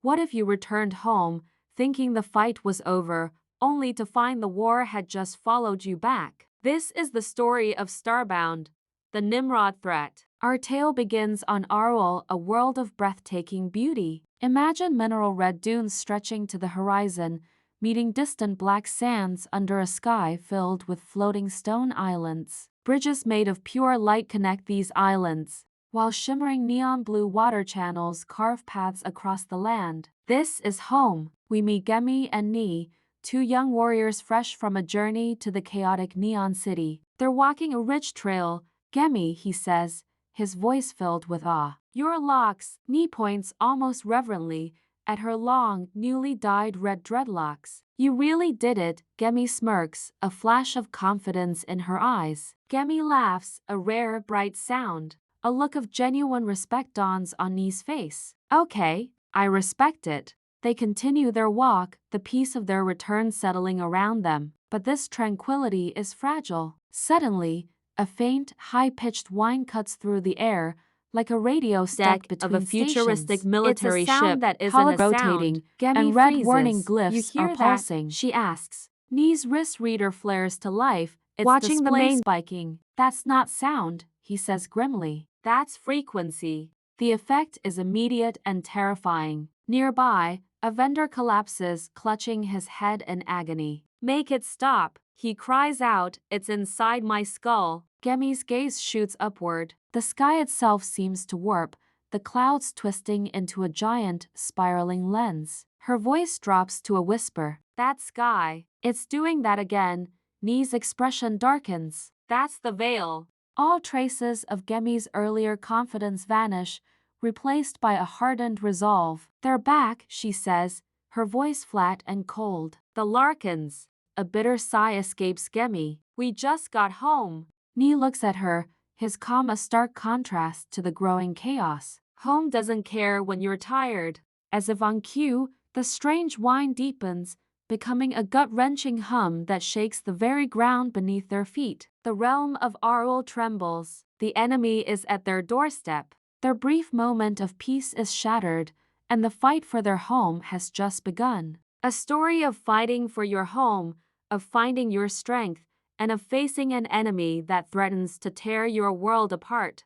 What if you returned home, thinking the fight was over, only to find the war had just followed you back? This is the story of Starbound, the Nimrod threat. Our tale begins on Arul, a world of breathtaking beauty. Imagine mineral red dunes stretching to the horizon, meeting distant black sands under a sky filled with floating stone islands. Bridges made of pure light connect these islands, while shimmering neon blue water channels carve paths across the land. This is home. We meet Gemi and Nie, two young warriors fresh from a journey to the chaotic neon city. They're walking a rich trail. Gemi, he says, his voice filled with awe. Your locks, Nie points almost reverently at her long, newly dyed red dreadlocks. You really did it, Gemi smirks, a flash of confidence in her eyes. Gemi laughs, a rare, bright sound. A look of genuine respect dawns on Nie's face. Okay, I respect it. They continue their walk, the peace of their return settling around them. But this tranquility is fragile. Suddenly, a faint, high-pitched whine cuts through the air, like a radio stuck between of a futuristic stations. military It's a sound ship, that isn't a rotating, sound. Gemi and red freezes. warning glyphs You hear are pulsing. She asks. Nie's wrist reader flares to life, its Watching the display main spiking. That's not sound, he says grimly. That's frequency. The effect is immediate and terrifying. Nearby, a vendor collapses, clutching his head in agony. Make it stop, he cries out, it's inside my skull. Gemi's gaze shoots upward. The sky itself seems to warp, the clouds twisting into a giant, spiraling lens. Her voice drops to a whisper. That sky. It's doing that again. Nie's expression darkens. That's the veil. All traces of Gemi's earlier confidence vanish, replaced by a hardened resolve. They're back, she says, her voice flat and cold. The Larkins. A bitter sigh escapes Gemi. We just got home. Nie looks at her, his calm a stark contrast to the growing chaos. Home doesn't care when you're tired. As if on cue, the strange whine deepens, becoming a gut-wrenching hum that shakes the very ground beneath their feet. The realm of Arul trembles. The enemy is at their doorstep. Their brief moment of peace is shattered, and the fight for their home has just begun. A story of fighting for your home, of finding your strength, and of facing an enemy that threatens to tear your world apart.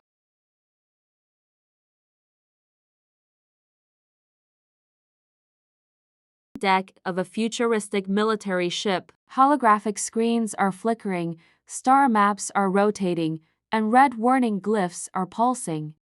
Deck of a futuristic military ship. Holographic screens are flickering, star maps are rotating, and red warning glyphs are pulsing.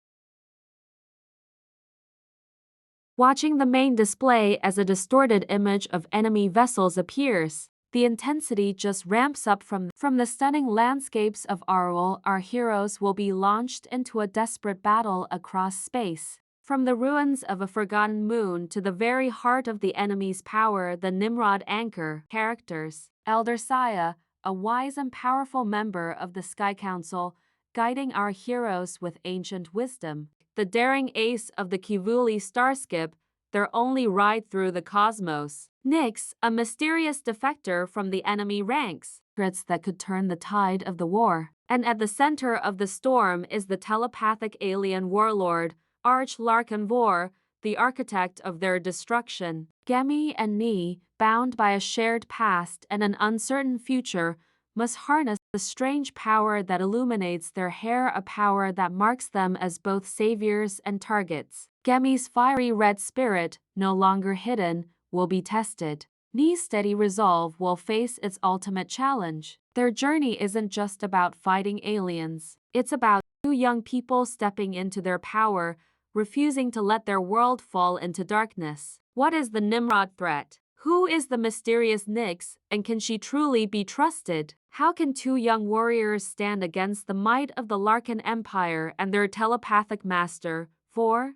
Watching the main display as a distorted image of enemy vessels appears, the intensity just ramps up from the stunning landscapes of Arul. Our heroes will be launched into a desperate battle across space. From the ruins of a forgotten moon to the very heart of the enemy's power, the Nimrod anchor. Characters. Elder Saya, a wise and powerful member of the Sky Council, guiding our heroes with ancient wisdom. The daring ace of the Kivuli starskip, their only ride through the cosmos. Nyx, a mysterious defector from the enemy ranks. Secrets that could turn the tide of the war. And at the center of the storm is the telepathic alien warlord, Arch Larkanvor, the architect of their destruction. Gemi and Nie, bound by a shared past and an uncertain future, must harness the strange power that illuminates their hair, a power that marks them as both saviors and targets. Gemi's fiery red spirit, no longer hidden, will be tested. Nie's steady resolve will face its ultimate challenge. Their journey isn't just about fighting aliens. It's about two young people stepping into their power, refusing to let their world fall into darkness. What is the Nimrod threat? Who is the mysterious Nyx, and can she truly be trusted? How can two young warriors stand against the might of the Larkin Empire and their telepathic master? Fly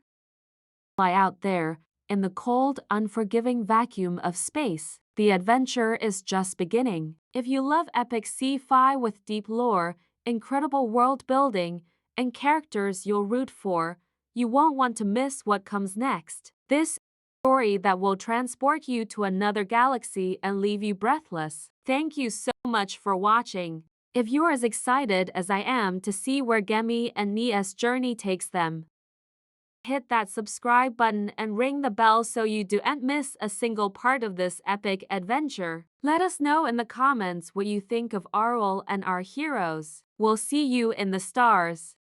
out there, in the cold, unforgiving vacuum of space. The adventure is just beginning. If you love epic sci-fi with deep lore, incredible world building, and characters you'll root for, you won't want to miss what comes next. This story that will transport you to another galaxy and leave you breathless. Thank you so much for watching. If you're as excited as I am to see where Gemi and Nie's journey takes them, Hit that subscribe button and ring the bell so you don't miss a single part of this epic adventure. Let us know in the comments what you think of Arul and our heroes. We'll see you in the stars.